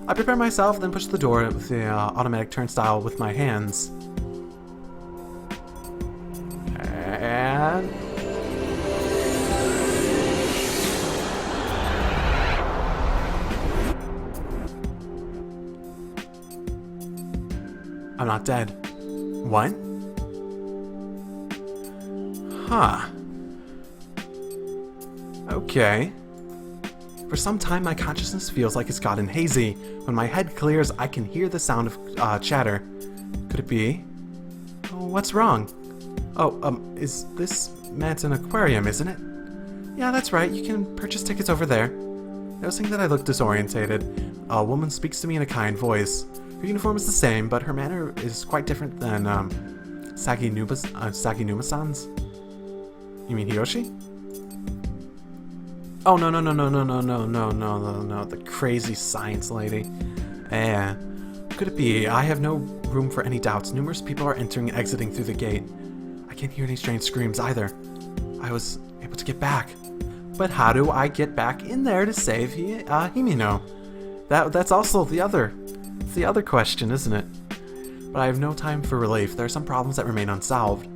I prepare myself, then push the door with the automatic turnstile with my hands. And... I'm not dead. What? Huh. Okay. For some time, my consciousness feels like it's gotten hazy. When my head clears, I can hear the sound of chatter. Could it be? Oh, what's wrong? Oh, is this meant an aquarium, isn't it? Yeah, that's right. You can purchase tickets over there. Noticing that I look disorientated, a woman speaks to me in a kind voice. Her uniform is the same, but her manner is quite different than, Saginuma-san's. You mean Hiroshi? Oh, no, the crazy science lady. Could it be? I have no room for any doubts. Numerous people are entering and exiting through the gate. I can't hear any strange screams either. I was able to get back. But how do I get back in there to save Himino? That's also the other question, isn't it? But I have no time for relief. There are some problems that remain unsolved.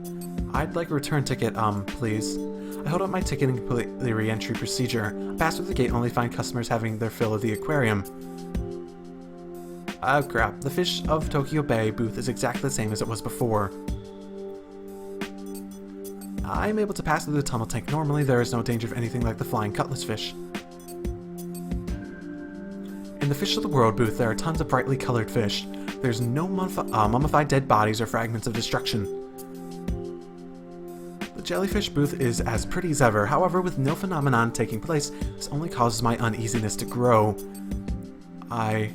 I'd like a return ticket, please. I hold up my ticket and complete the re-entry procedure. I pass through the gate and only find customers having their fill of the aquarium. Oh crap, the Fish of Tokyo Bay booth is exactly the same as it was before. I'm able to pass through the tunnel tank normally. There is no danger of anything like the flying cutlass fish. In the Fish of the World booth, there are tons of brightly colored fish. There's no mummified dead bodies or fragments of destruction. The jellyfish booth is as pretty as ever. However, with no phenomenon taking place, this only causes my uneasiness to grow. I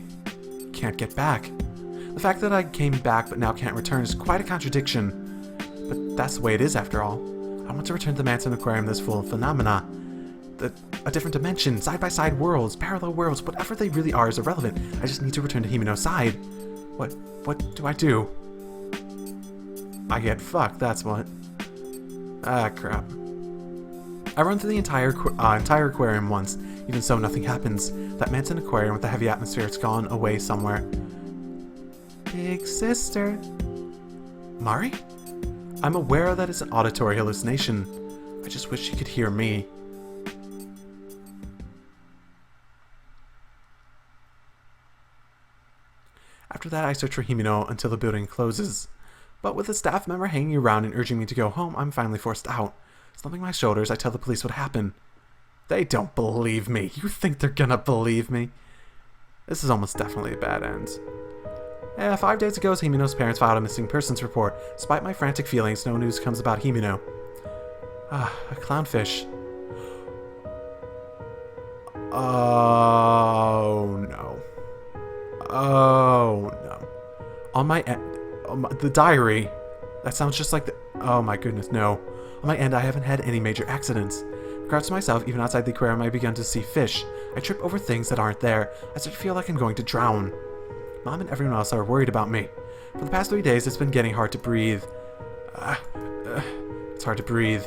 can't get back. The fact that I came back but now can't return is quite a contradiction. But that's the way it is after all. I want to return to the Manson Aquarium that's full of phenomena. A different dimension, side-by-side worlds, parallel worlds, whatever they really are is irrelevant. I just need to return to Himino's side. What do I do? I get fucked, that's what. Ah, crap. I run through the entire aquarium once. Even so, nothing happens. That Manson Aquarium with the heavy atmosphere, it's gone away somewhere. Big sister. Mari? I'm aware that it's an auditory hallucination. I just wish she could hear me. After that, I search for Himino until the building closes. But with a staff member hanging around and urging me to go home, I'm finally forced out. Slumping my shoulders, I tell the police what happened. They don't believe me. You think they're gonna believe me? This is almost definitely a bad end. 5 days ago, Himino's parents filed a missing persons report. Despite my frantic feelings, no news comes about Himino. A clownfish. Oh no. Oh no. On my end. The diary. That sounds just like the... Oh my goodness, no. On my end, I haven't had any major accidents. Regards to myself, even outside the aquarium, I begun to see fish. I trip over things that aren't there. I start to feel like I'm going to drown. Mom and everyone else are worried about me. For the past 3 days, it's been getting hard to breathe. It's hard to breathe.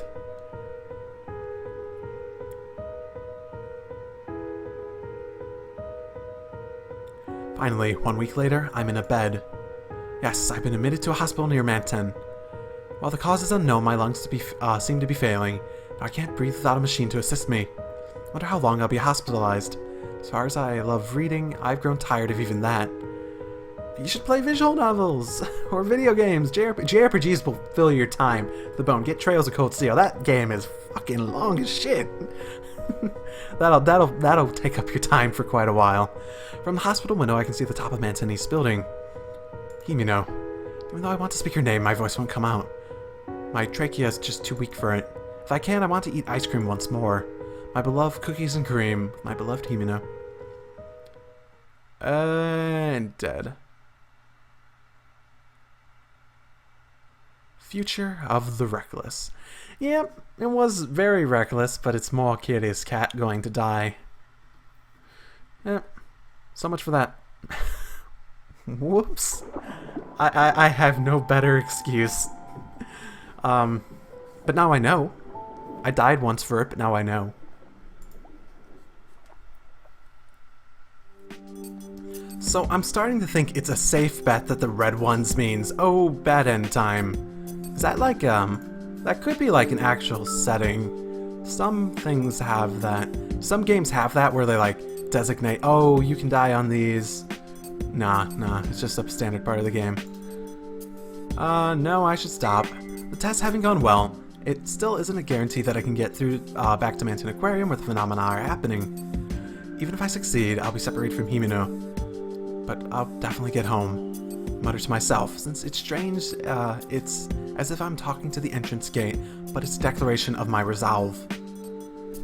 Finally, 1 week later, I'm in a bed. Yes, I've been admitted to a hospital near Manten. While the cause is unknown, my lungs seem to be failing. I can't breathe without a machine to assist me. Wonder how long I'll be hospitalized. As far as I love reading, I've grown tired of even that. You should play visual novels or video games. JRPGs will fill your time to the bone. Get Trails of Cold Steel. That game is fucking long as shit. that'll take up your time for quite a while. From the hospital window, I can see the top of Manten East building. Himino. Even though I want to speak her name, my voice won't come out. My trachea is just too weak for it. If I can, I want to eat ice cream once more. My beloved cookies and cream. My beloved Himino. And dead. Future of the Reckless. Yep, it was very reckless, but it's more curious cat going to die. Yep, so much for that. Whoops. I have no better excuse. But now I know. I died once for it, but now I know. So I'm starting to think it's a safe bet that the red ones means, oh, bad end time. Is that like, that could be like an actual setting. Some things have that. Some games have that where they like designate, oh, you can die on these. Nah, it's just a standard part of the game. No, I should stop. The test having gone well, it still isn't a guarantee that I can get through back to Manton Aquarium where the phenomena are happening. Even if I succeed, I'll be separated from Himeno. But I'll definitely get home. Mutter to myself, since it's strange, it's as if I'm talking to the entrance gate, but it's a declaration of my resolve.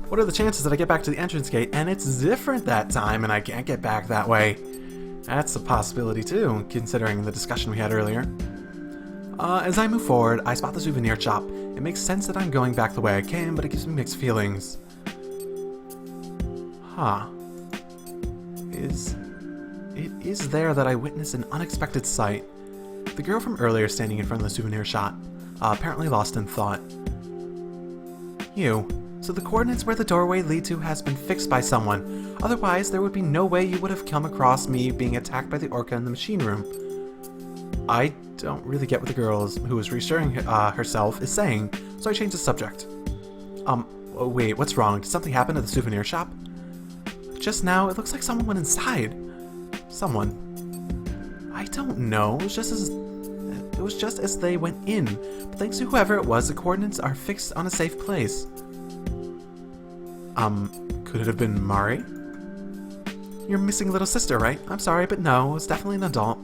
What are the chances that I get back to the entrance gate and it's different that time and I can't get back that way? That's a possibility too, considering the discussion we had earlier. As I move forward, I spot the souvenir shop. It makes sense that I'm going back the way I came, but it gives me mixed feelings. Huh. It is there that I witness an unexpected sight. The girl from earlier standing in front of the souvenir shop, apparently lost in thought. You. So the coordinates where the doorway lead to has been fixed by someone. Otherwise, there would be no way you would have come across me being attacked by the orca in the machine room. I don't really get what the girl who is reassuring herself is saying, so I change the subject. Wait, what's wrong? Did something happen at the souvenir shop? Just now, it looks like someone went inside. Someone. I don't know. It was just as they went in. But thanks to whoever it was, the coordinates are fixed on a safe place. Could it have been Mari? Your missing little sister, right? I'm sorry, but no, it's definitely an adult.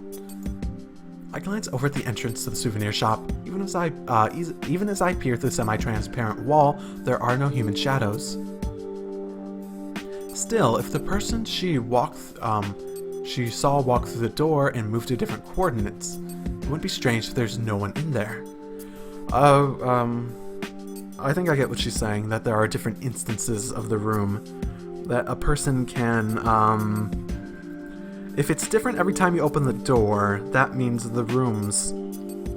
I glance over at the entrance to the souvenir shop. Even as I peer through the semi-transparent wall, there are no human shadows. Still, if the person she saw walk through the door and move to different coordinates, it wouldn't be strange if there's no one in there. I think I get what she's saying, that there are different instances of the room, that a person can, if it's different every time you open the door, that means the rooms,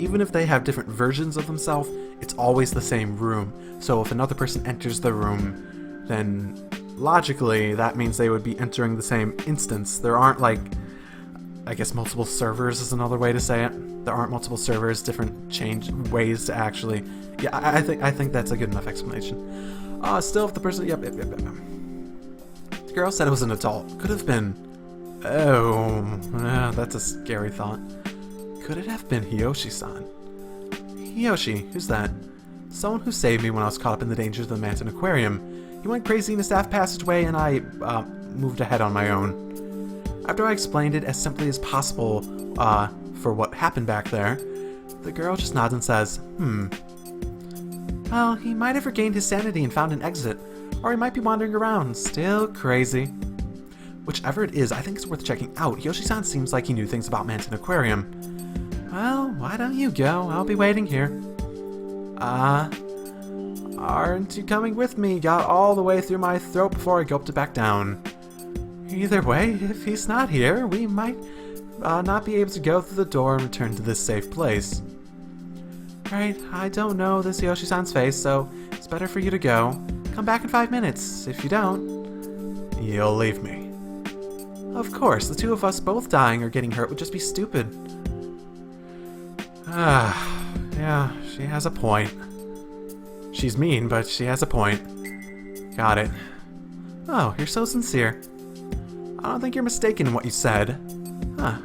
even if they have different versions of themselves, it's always the same room. So if another person enters the room, then logically, that means they would be entering the same instance. There aren't, like, I guess multiple servers is another way to say it. There aren't multiple servers, different ways to actually... Yeah, I think that's a good enough explanation. Still, if the person... Yep. The girl said it was an adult. Could have been... Oh, that's a scary thought. Could it have been Hiyoshi-san? Hiyoshi, who's that? Someone who saved me when I was caught up in the dangers of the Manton Aquarium. He went crazy in a staff passageway and I, moved ahead on my own. After I explained it as simply as possible, for what happened back there, the girl just nods and says, Well, he might have regained his sanity and found an exit, or he might be wandering around, still crazy. Whichever it is, I think it's worth checking out. Hiyoshi-san seems like he knew things about Manton Aquarium. Well, why don't you go? I'll be waiting here. Aren't you coming with me? Got all the way through my throat before I gulped it back down. Either way, if he's not here, we might not be able to go through the door and return to this safe place. Right, I don't know this Hiyoshi-san's face, so it's better for you to go. Come back in 5 minutes. If you don't, you'll leave me. Of course, the two of us both dying or getting hurt would just be stupid. Yeah, she has a point. She's mean, but she has a point. Got it. Oh, you're so sincere. I don't think you're mistaken in what you said.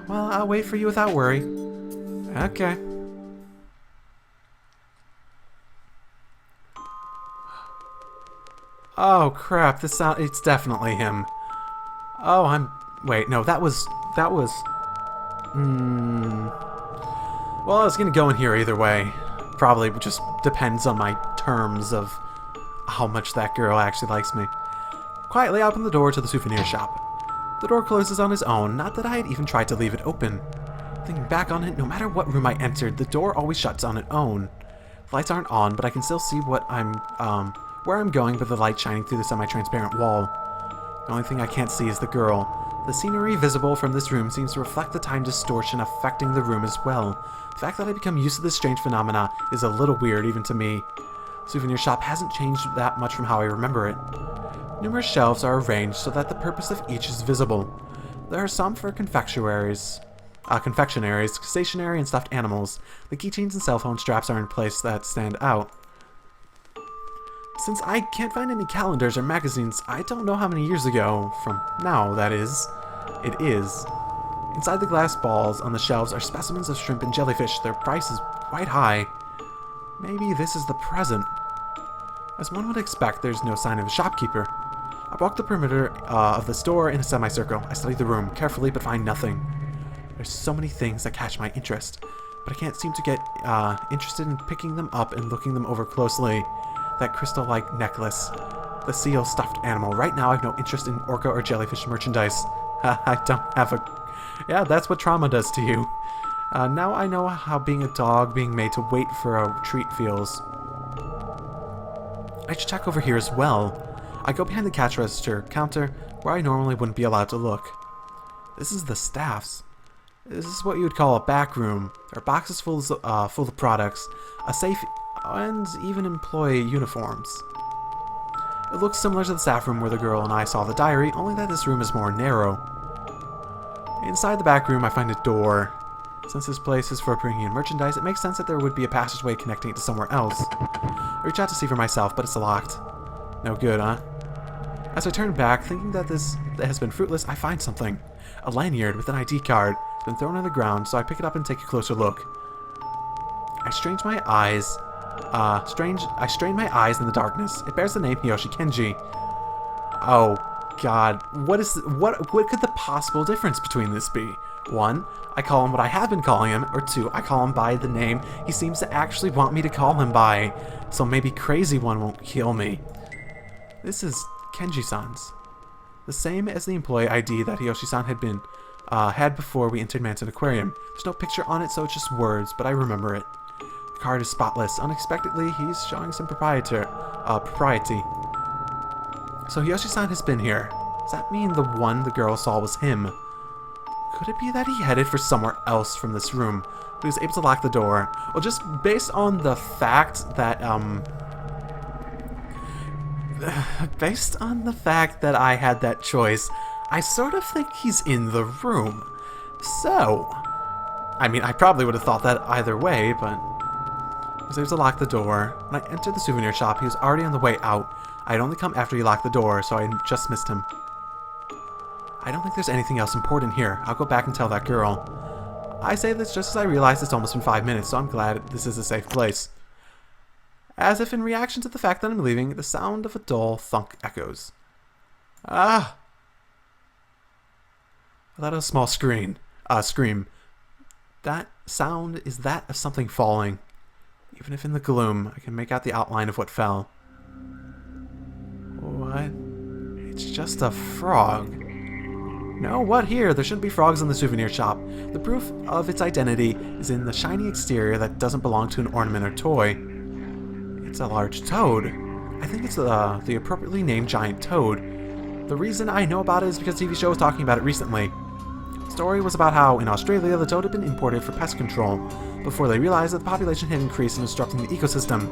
Well, I'll wait for you without worry. Okay. Oh, crap, it's definitely him. Oh, wait, no, that was... Well, I was gonna go in here either way. Probably just depends on my terms of how much that girl actually likes me. Quietly, I open the door to the souvenir shop. The door closes on its own, not that I had even tried to leave it open. Thinking back on it, no matter what room I entered, the door always shuts on its own. The lights aren't on, but I can still see where I'm going by the light shining through the semi-transparent wall. The only thing I can't see is the girl. The scenery visible from this room seems to reflect the time distortion affecting the room as well. The fact that I become used to this strange phenomena is a little weird even to me. Souvenir shop hasn't changed that much from how I remember it. Numerous shelves are arranged so that the purpose of each is visible. There are some for confectionaries, stationery, and stuffed animals. The keychains and cell phone straps are in place that stand out. Since I can't find any calendars or magazines, I don't know how many years ago, from now that is, it is. Inside the glass balls on the shelves are specimens of shrimp and jellyfish. Their price is quite high. Maybe this is the present. As one would expect, there's no sign of a shopkeeper. I walk the perimeter of the store in a semicircle. I study the room carefully but find nothing. There's so many things that catch my interest, but I can't seem to get interested in picking them up and looking them over closely. That crystal-like necklace, the seal stuffed animal. Right now I have no interest in orca or jellyfish merchandise. I don't have a... Yeah, that's what trauma does to you. Now I know how being a dog, being made to wait for a treat feels. I should check over here as well. I go behind the cash register counter where I normally wouldn't be allowed to look. This is the staff's. This is what you would call a back room. There are boxes full of products, a safe, and even employee uniforms. It looks similar to the staff room where the girl and I saw the diary, only that this room is more narrow. Inside the back room I find a door. Since this place is for bringing in merchandise, it makes sense that there would be a passageway connecting it to somewhere else. I reach out to see for myself, but it's locked. No good, huh? As I turn back, thinking that this has been fruitless, I find something. A lanyard with an ID card. It's been thrown on the ground, so I pick it up and take a closer look. I strain my eyes in the darkness. It bears the name Hiyoshi Kenji. Oh god, what could the possible difference between this be? 1, I call him what I have been calling him, or 2, I call him by the name he seems to actually want me to call him by, so maybe Crazy One won't kill me. This is Kenji-san's. The same as the employee ID that Hiyoshi-san had before we entered Manton Aquarium. There's no picture on it, so it's just words, but I remember it. The card is spotless. Unexpectedly, he's showing some propriety. So Hiyoshi-san has been here. Does that mean the one the girl saw was him? Could it be that he headed for somewhere else from this room, but he was able to lock the door? Well, just based on the fact that, I had that choice, I sort of think he's in the room. So, I mean, I probably would have thought that either way, but I was able to lock the door. When I entered the souvenir shop, he was already on the way out. I had only come after he locked the door, so I just missed him. I don't think there's anything else important here. I'll go back and tell that girl. I say this just as I realize it's almost been 5 minutes, so I'm glad this is a safe place. As if in reaction to the fact that I'm leaving, the sound of a dull thunk echoes. Ah! I let out a small scream. That sound is that of something falling. Even if in the gloom, I can make out the outline of what fell. What? It's just a frog. No, what here? There shouldn't be frogs in the souvenir shop. The proof of its identity is in the shiny exterior that doesn't belong to an ornament or toy. It's a large toad. I think it's the appropriately named giant toad. The reason I know about it is because the TV show was talking about it recently. The story was about how, in Australia, the toad had been imported for pest control, before they realized that the population had increased and was disrupting the ecosystem,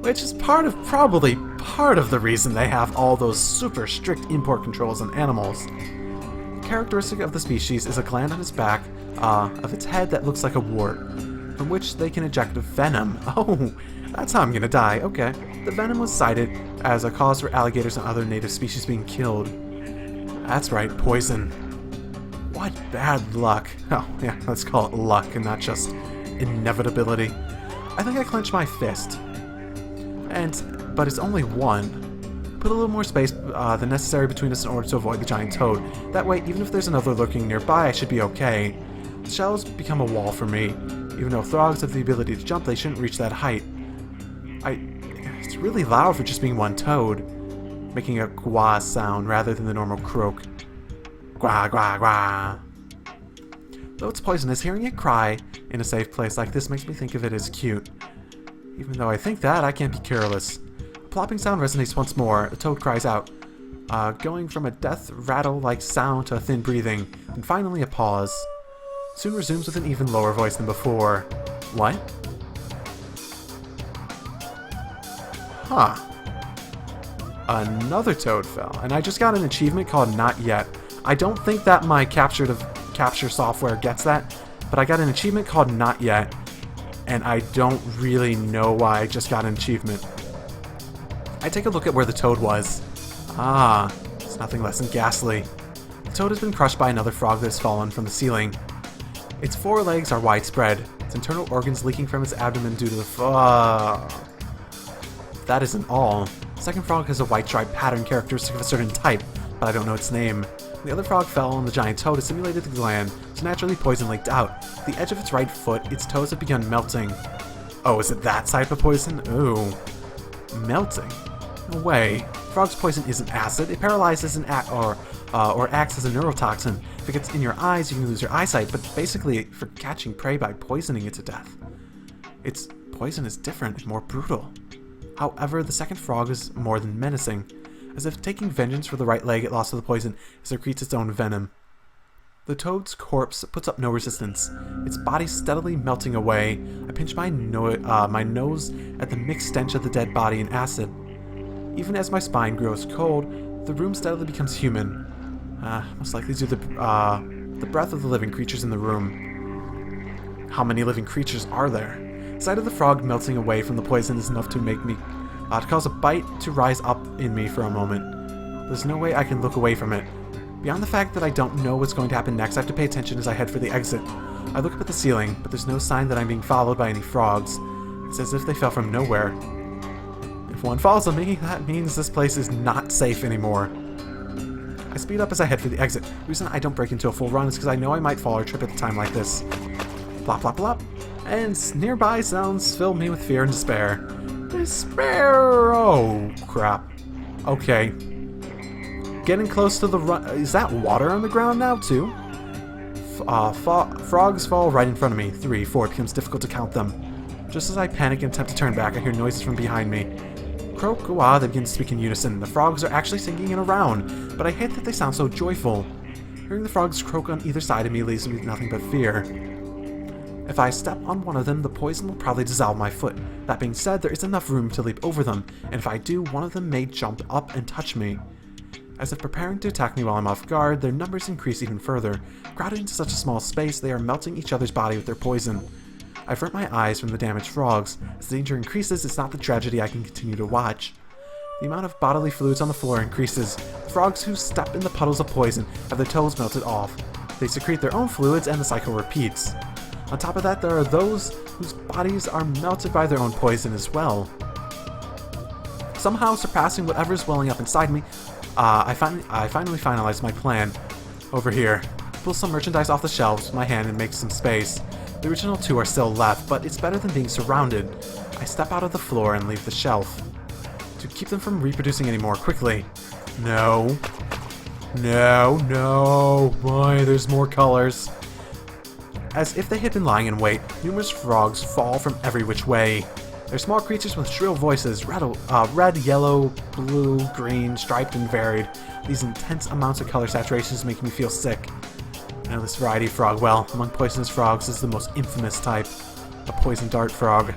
which is probably part of the reason they have all those super strict import controls on animals. The characteristic of the species is a gland on its back of its head that looks like a wart, from which they can eject venom. Oh, that's how I'm gonna die. Okay. The venom was cited as a cause for alligators and other native species being killed. That's right, poison. What bad luck. Oh, yeah, let's call it luck and not just inevitability. I think I clenched my fist. But it's only one. Put a little more space than necessary between us in order to avoid the giant toad. That way, even if there's another lurking nearby, I should be okay. The shells become a wall for me. Even though frogs have the ability to jump, they shouldn't reach that height. It's really loud for just being one toad, making a gwa sound rather than the normal croak. Gwa, gwa, gwa. Though it's poisonous, hearing it cry in a safe place like this makes me think of it as cute. Even though I think that, I can't be careless. A plopping sound resonates once more. The toad cries out, going from a death rattle-like sound to a thin breathing, and finally a pause. Soon resumes with an even lower voice than before. What? Huh. Another toad fell, and I just got an achievement called Not Yet. I don't think that my capture software gets that, but I got an achievement called Not Yet, and I don't really know why I just got an achievement. I take a look at where the toad was. Ah, it's nothing less than ghastly. The toad has been crushed by another frog that has fallen from the ceiling. Its forelegs are widespread, its internal organs leaking from its abdomen due to the That isn't all. The second frog has a white striped pattern characteristic of a certain type, but I don't know its name. The other frog fell and the giant toad has simulated the gland, so naturally poison leaked out. At the edge of its right foot, its toes have begun melting. Oh, is it that type of poison? Ooh. Melting? No way. Frog's poison isn't acid. It paralyzes or acts as a neurotoxin. If it gets in your eyes, you can lose your eyesight, but basically for catching prey by poisoning it to death. Its poison is different and more brutal. However, the second frog is more than menacing. As if taking vengeance for the right leg it lost to the poison, it secretes its own venom. The toad's corpse puts up no resistance, its body steadily melting away. I pinch my nose at the mixed stench of the dead body and acid. Even as my spine grows cold, the room steadily becomes human. Most likely due to the breath of the living creatures in the room. How many living creatures are there? The sight of the frog melting away from the poison is enough to make me to cause a bite to rise up in me for a moment. There's no way I can look away from it. Beyond the fact that I don't know what's going to happen next, I have to pay attention as I head for the exit. I look up at the ceiling, but there's no sign that I'm being followed by any frogs. It's as if they fell from nowhere. If one follows me, that means this place is not safe anymore. I speed up as I head for the exit. The reason I don't break into a full run is because I know I might fall or trip at a time like this. Plop, plop, plop. And nearby sounds fill me with fear and despair. Despair! Oh, crap. Okay. Getting close to the run. Is that water on the ground now, too? Frogs fall right in front of me. 3, 4. It becomes difficult to count them. Just as I panic and attempt to turn back, I hear noises from behind me. Croak, wah, they begin to speak in unison. The frogs are actually singing in a round, but I hate that they sound so joyful. Hearing the frogs croak on either side of me leaves me with nothing but fear. If I step on one of them, the poison will probably dissolve my foot. That being said, there is enough room to leap over them, and if I do, one of them may jump up and touch me. As if preparing to attack me while I'm off guard, their numbers increase even further. Crowded into such a small space, they are melting each other's body with their poison. I avert my eyes from the damaged frogs. As the danger increases, it's not the tragedy I can continue to watch. The amount of bodily fluids on the floor increases. The frogs who step in the puddles of poison have their toes melted off. They secrete their own fluids and the cycle repeats. On top of that, there are those whose bodies are melted by their own poison as well. Somehow surpassing whatever is welling up inside me, I finally finalize my plan. Over here, pull some merchandise off the shelves with my hand and make some space. The original 2 are still left, but it's better than being surrounded. I step out of the floor and leave the shelf. To keep them from reproducing any more quickly. No. No, no. Boy, there's more colors. As if they had been lying in wait, numerous frogs fall from every which way. They're small creatures with shrill voices, red, yellow, blue, green, striped, and varied. These intense amounts of color saturations make me feel sick. I know this variety of frog well. Among poisonous frogs is the most infamous type, a poison dart frog.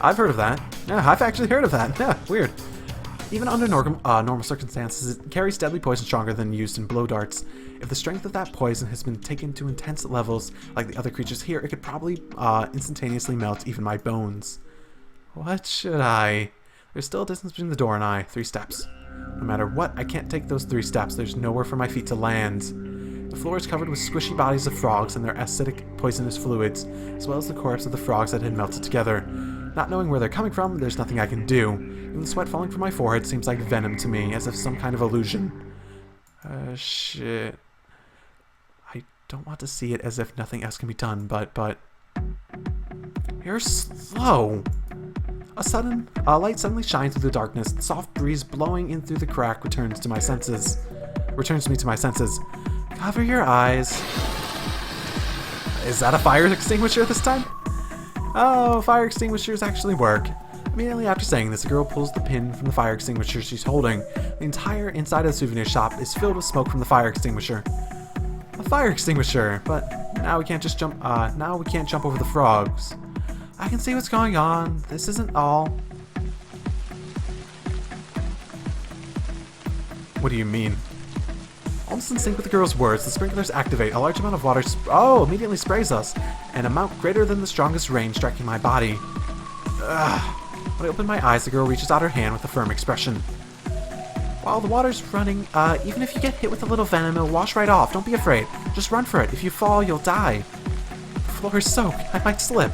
I've heard of that. Yeah, I've actually heard of that. Yeah, weird. Even under normal circumstances, it carries deadly poison stronger than used in blow darts. If the strength of that poison has been taken to intense levels like the other creatures here, it could probably instantaneously melt even my bones. What should I? There's still a distance between the door and I. 3 steps. No matter what, I can't take those 3 steps. There's nowhere for my feet to land. The floor is covered with squishy bodies of frogs and their acidic, poisonous fluids, as well as the corpse of the frogs that had melted together. Not knowing where they're coming from, there's nothing I can do. Even the sweat falling from my forehead seems like venom to me, as if some kind of illusion. Shit. I don't want to see it as if nothing else can be done, but... You're slow! A light suddenly shines through the darkness. The soft breeze blowing in through the crack returns me to my senses. Cover your eyes. Is that a fire extinguisher this time? Oh, fire extinguishers actually work. Immediately after saying this, the girl pulls the pin from the fire extinguisher she's holding. The entire inside of the souvenir shop is filled with smoke from the fire extinguisher. A fire extinguisher, but now we can't just jump. Now we can't jump over the frogs. I can see what's going on. This isn't all. What do you mean? Almost in sync with the girl's words, the sprinklers activate. A large amount of water immediately sprays us, an amount greater than the strongest rain striking my body. Ugh. When I open my eyes, the girl reaches out her hand with a firm expression. While the water's running, even if you get hit with a little venom, it'll wash right off. Don't be afraid. Just run for it. If you fall, you'll die. The floor is soaked. I might slip.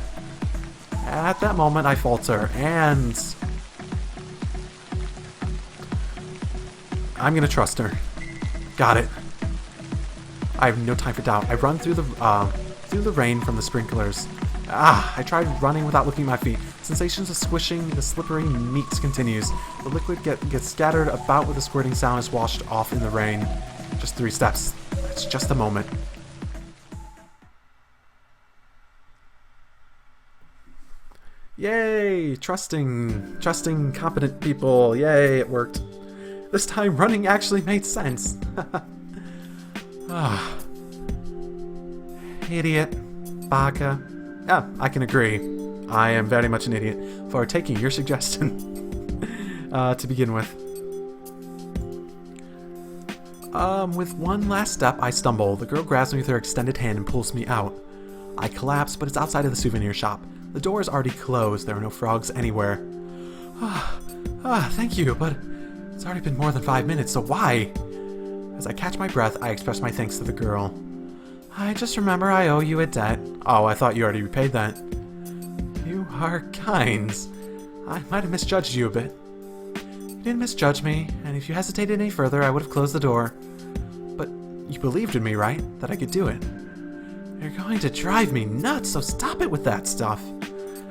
At that moment, I falter, and I'm gonna trust her. Got it. I have no time for doubt. I run through the rain from the sprinklers. I tried running without looking at my feet. Sensations of squishing the slippery meat continues. The liquid gets scattered about with a squirting sound as washed off in the rain. Just 3 steps. It's just a moment. Yay! Trusting, competent people. Yay, it worked. This time running actually made sense. Idiot. Baka. Yeah, I can agree. I am very much an idiot for taking your suggestion to begin with. With one last step, I stumble. The girl grabs me with her extended hand and pulls me out. I collapse, but it's outside of the souvenir shop. The door is already closed. There are no frogs anywhere. Thank you, but it's already been more than 5 minutes, so why? As I catch my breath, I express my thanks to the girl. I just remember I owe you a debt. Oh, I thought you already repaid that. You are kind. I might have misjudged you a bit. You didn't misjudge me, and if you hesitated any further, I would have closed the door. But you believed in me, right? That I could do it. You're going to drive me nuts, so stop it with that stuff.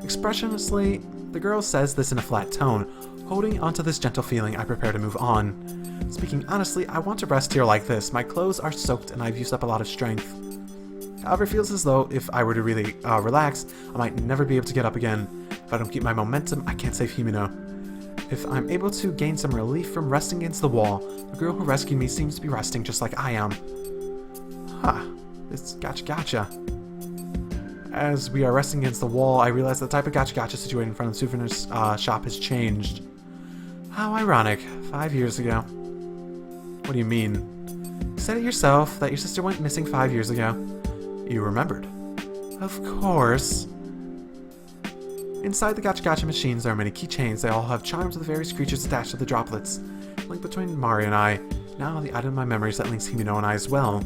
Expressionlessly, the girl says this in a flat tone. Holding onto this gentle feeling, I prepare to move on. Speaking honestly, I want to rest here like this. My clothes are soaked and I've used up a lot of strength. However, it feels as though if I were to really relax, I might never be able to get up again. If I don't keep my momentum, I can't save Himeno. If I'm able to gain some relief from resting against the wall, the girl who rescued me seems to be resting just like I am. It's gotcha. As we are resting against the wall, I realize the type of gotcha situated in front of the souvenir shop has changed. How ironic. 5 years ago. What do you mean? You said it yourself, that your sister went missing 5 years ago. You remembered. Of course. Inside the gotcha machines, there are many keychains. They all have charms with various creatures attached to the droplets. Link between Mari and I. Now the item in my memories that links Himeno and I as well.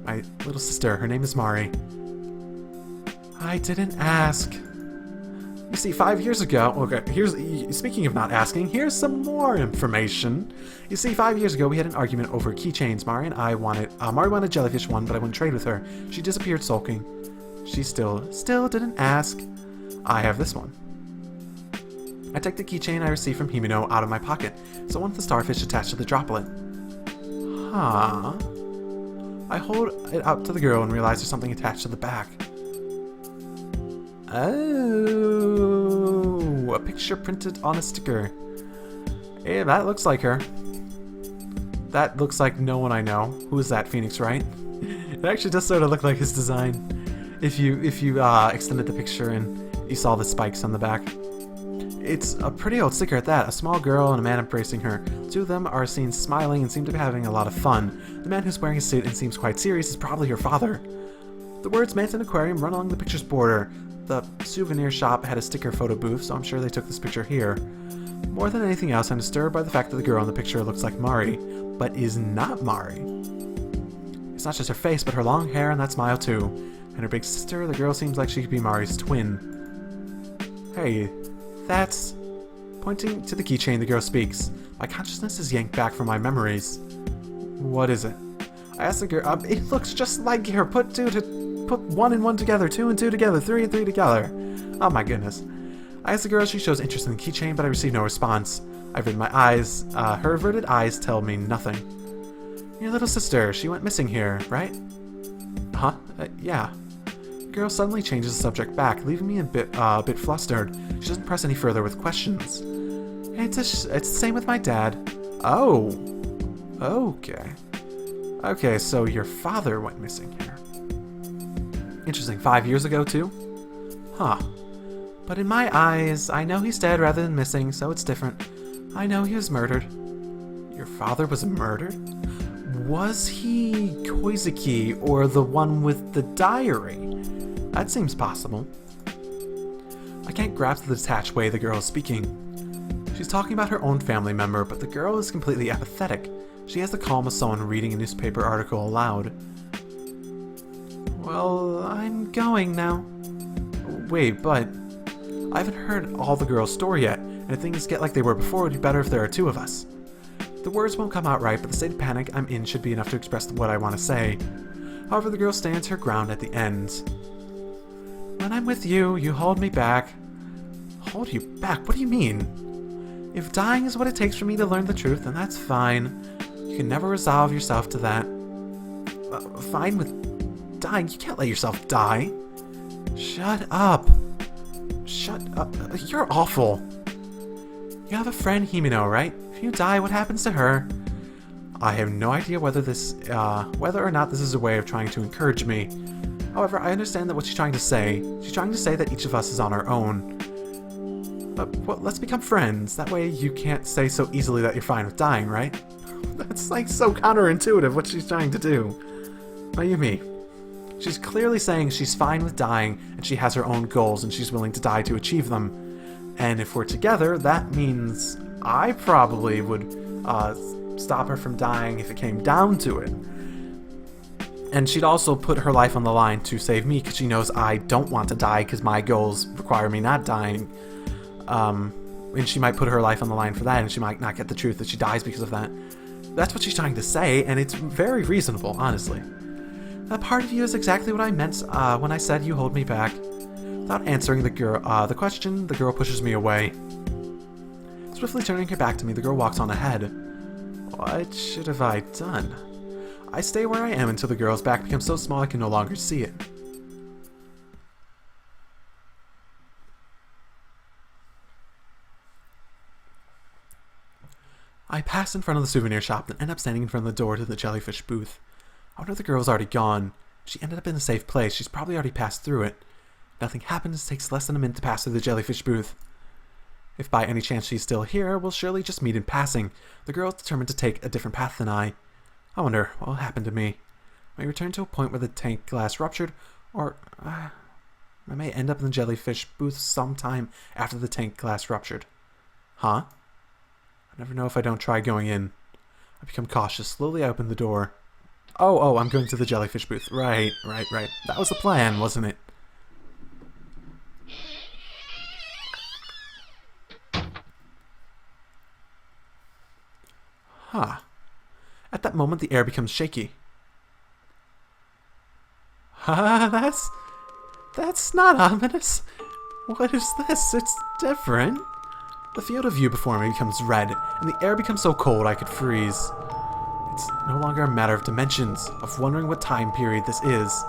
My little sister, her name is Mari. I didn't ask. You see, 5 years ago... Okay, speaking of not asking, here's some more information. You see, 5 years ago, we had an argument over keychains. Mari wanted a jellyfish one, but I wouldn't trade with her. She disappeared sulking. She still didn't ask. I have this one. I take the keychain I received from Himeno out of my pocket. It's the one with the starfish attached to the droplet. Huh. I hold it out to the girl and realize there's something attached to the back. Oh, a picture printed on a sticker. Hey, that looks like her. That looks like no one I know. Who is that, Phoenix, right? It actually does sort of look like his design. If you extended the picture and you saw the spikes on the back. It's a pretty old sticker at that. A small girl and a man embracing her. Two of them are seen smiling and seem to be having a lot of fun. The man who's wearing a suit and seems quite serious is probably her father. The words Manson Aquarium run along the picture's border. The souvenir shop had a sticker photo booth, so I'm sure they took this picture here. More than anything else, I'm disturbed by the fact that the girl in the picture looks like Mari, but is not Mari. It's not just her face, but her long hair and that smile too. And her big sister, the girl seems like she could be Mari's twin. Hey, that's... Pointing to the keychain, the girl speaks. My consciousness is yanked back from my memories. What is it? I asked the girl, it looks just like her. Put 1 and 1 together, 2 and 2 together, 3 and 3 together. Oh my goodness. I asked the girl if she shows interest in the keychain, but I received no response. I averted my eyes. Her averted eyes tell me nothing. Your little sister, she went missing here, right? Huh? Yeah. The girl suddenly changes the subject back, leaving me a bit flustered. She doesn't press any further with questions. It's the same with my dad. Oh. Okay. Okay, so your father went missing here. Interesting. 5 years ago, too? Huh. But in my eyes, I know he's dead rather than missing, so it's different. I know he was murdered. Your father was murdered? Was he Koizuki or the one with the diary? That seems possible. I can't grasp the detached way the girl is speaking. She's talking about her own family member, but the girl is completely apathetic. She has the calm of someone reading a newspaper article aloud. Well, I'm going now. Wait, but I haven't heard all the girl's story yet, and if things get like they were before, it would be better if there are two of us. The words won't come out right, but the state of panic I'm in should be enough to express what I want to say. However, the girl stands her ground at the end. When I'm with you, you hold me back. Hold you back? What do you mean? If dying is what it takes for me to learn the truth, then that's fine. You can never resolve yourself to that. Fine with dying? You can't let yourself die. Shut up. Shut up. You're awful. You have a friend, Himeno, right? If you die, what happens to her? I have no idea whether or not this is a way of trying to encourage me. However, I understand that what she's trying to say. She's trying to say that each of us is on our own. Well, let's become friends. That way you can't say so easily that you're fine with dying, right? That's like so counterintuitive what she's trying to do. Mayumi. She's clearly saying she's fine with dying and she has her own goals and she's willing to die to achieve them. And if we're together, that means I probably would stop her from dying if it came down to it. And she'd also put her life on the line to save me because she knows I don't want to die because my goals require me not dying. And she might put her life on the line for that, and she might not get the truth that she dies because of that. That's what she's trying to say, and it's very reasonable, honestly. That part of you is exactly what I meant when I said you hold me back. Without answering the question, the girl pushes me away. Swiftly turning her back to me, the girl walks on ahead. What should have I done? I stay where I am until the girl's back becomes so small I can no longer see it. I pass in front of the souvenir shop and end up standing in front of the door to the jellyfish booth. I wonder if the girl's already gone. She ended up in a safe place. She's probably already passed through it. Nothing happens. It takes less than a minute to pass through the jellyfish booth. If by any chance she's still here, we'll surely just meet in passing. The girl is determined to take a different path than I. I wonder what will happen to me. May I return to a point where the tank glass ruptured, or I may end up in the jellyfish booth sometime after the tank glass ruptured. Huh? I never know if I don't try going in. I become cautious. Slowly I open the door. Oh, I'm going to the jellyfish booth. Right. That was the plan, wasn't it? Huh. At that moment, the air becomes shaky. That's not ominous. What is this? It's different. The field of view before me becomes red, and the air becomes so cold I could freeze. It's no longer a matter of dimensions, of wondering what time period this is.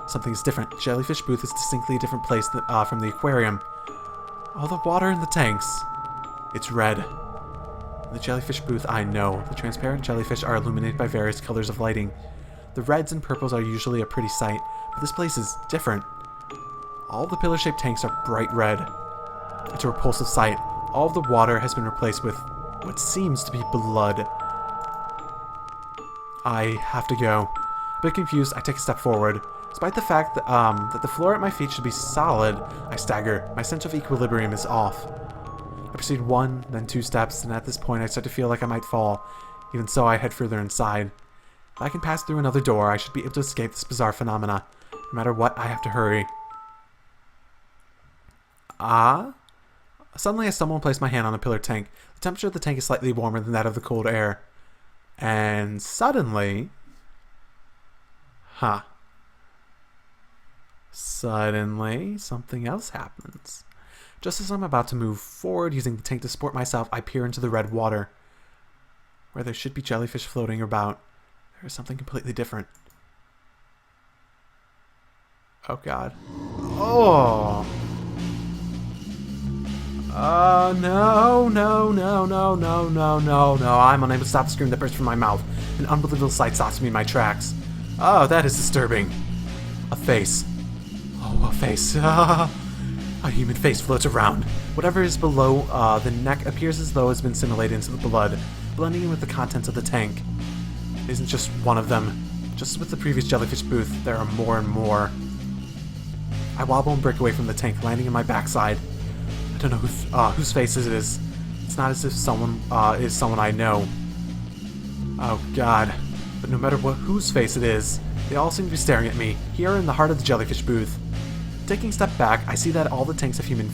Something's different. The jellyfish booth is distinctly a different place from the aquarium. All the water in the tanks. It's red. In the jellyfish booth, I know. The transparent jellyfish are illuminated by various colors of lighting. The reds and purples are usually a pretty sight, but this place is different. All the pillar-shaped tanks are bright red. It's a repulsive sight. All of the water has been replaced with what seems to be blood. I have to go. A bit confused, I take a step forward. Despite the fact that the floor at my feet should be solid, I stagger. My sense of equilibrium is off. I proceed 1, then 2 steps, and at this point I start to feel like I might fall. Even so, I head further inside. If I can pass through another door, I should be able to escape this bizarre phenomena. No matter what, I have to hurry. Suddenly I stumble and place my hand on a pillar tank. The temperature of the tank is slightly warmer than that of the cold air. And suddenly... Suddenly, something else happens. Just as I'm about to move forward using the tank to support myself, I peer into the red water. Where there should be jellyfish floating about, there is something completely different. Oh god. Oh! No. I'm unable to stop the scream that bursts from my mouth. An unbelievable sight stops me in my tracks. Oh, that is disturbing. A face. Oh, a face. A human face floats around. Whatever is below the neck appears as though it's been simulated into the blood, blending in with the contents of the tank. It isn't just one of them. Just as with the previous jellyfish booth, there are more and more. I wobble and break away from the tank, landing in my backside. I don't know whose face it is. It's not as if someone is someone I know. Oh god. But no matter whose face it is, they all seem to be staring at me, here in the heart of the jellyfish booth. Taking a step back, I see that all the tanks have human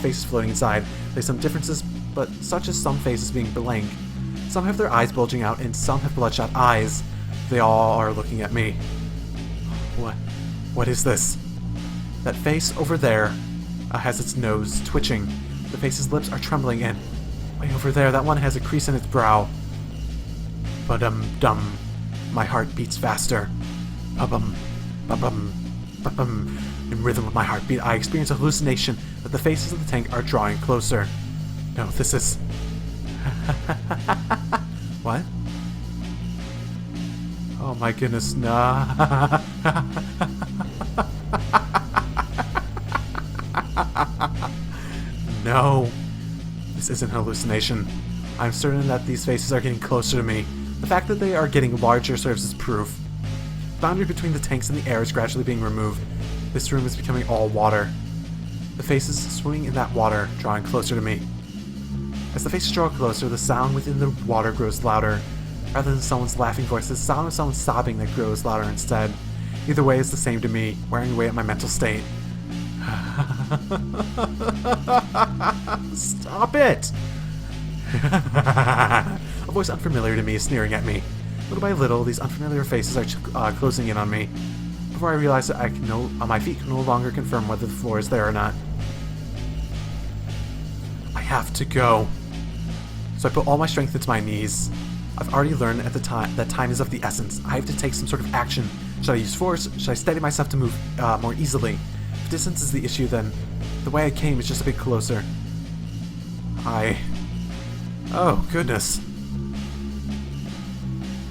faces floating inside. There's some differences, but such as some faces being blank. Some have their eyes bulging out, and some have bloodshot eyes. They all are looking at me. What is this? That face over there has its nose twitching. The face's lips are trembling, and way over there, that one has a crease in its brow. Ba-dum-dum. My heart beats faster. Ba-bum, ba-bum, ba-bum. In rhythm with my heartbeat, I experience a hallucination that the faces of the tank are drawing closer. No, this is... What? Oh my goodness, no. No. This isn't an hallucination. I'm certain that these faces are getting closer to me. The fact that they are getting larger serves as proof. The boundary between the tanks and the air is gradually being removed. This room is becoming all water. The faces swimming in that water, drawing closer to me. As the faces draw closer, the sound within the water grows louder. Rather than someone's laughing voice, the sound of someone sobbing that grows louder instead. Either way is the same to me, wearing away at my mental state. Stop it! A voice unfamiliar to me is sneering at me. Little by little, these unfamiliar faces are closing in on me. Before I realize that my feet can no longer confirm whether the floor is there or not. I have to go. So I put all my strength into my knees. I've already learned at the time that time is of the essence. I have to take some sort of action. Should I use force? Should I steady myself to move more easily? If distance is the issue, then the way I came is just a bit closer. Oh, goodness.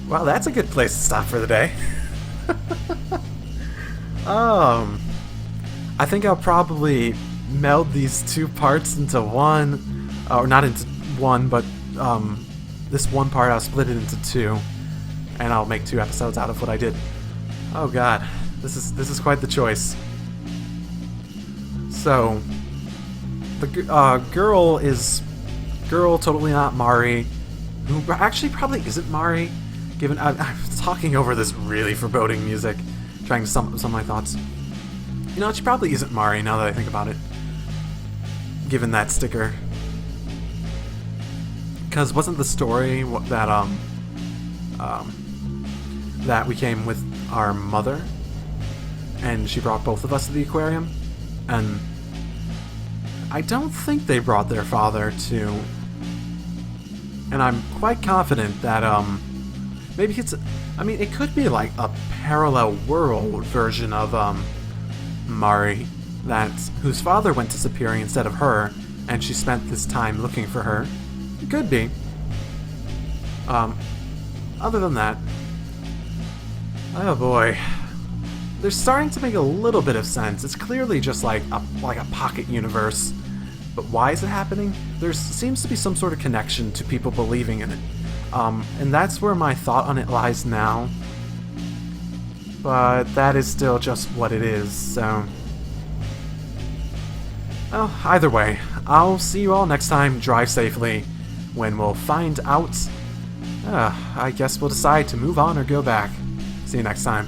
Well, that's a good place to stop for the day. I think I'll probably meld these two parts into one. Or not into one, but this one part I'll split it into two. And I'll make 2 episodes out of what I did. Oh god, this is quite the choice. So, the girl is totally not Mari, who actually probably isn't Mari, given I'm talking over this really foreboding music, trying to sum my thoughts. You know, she probably isn't Mari now that I think about it, given that sticker. Because wasn't the story that that we came with our mother, and she brought both of us to the aquarium, and I don't think they brought their father too. And I'm quite confident that maybe it could be like a parallel world version of Mari, whose father went disappearing instead of her, and she spent this time looking for her. It could be. Other than that, oh boy, they're starting to make a little bit of sense. It's clearly just like a pocket universe. But why is it happening? There seems to be some sort of connection to people believing in it. And that's where my thought on it lies now. But that is still just what it is, so... Well, either way, I'll see you all next time. Drive safely, when we'll find out... I guess we'll decide to move on or go back. See you next time.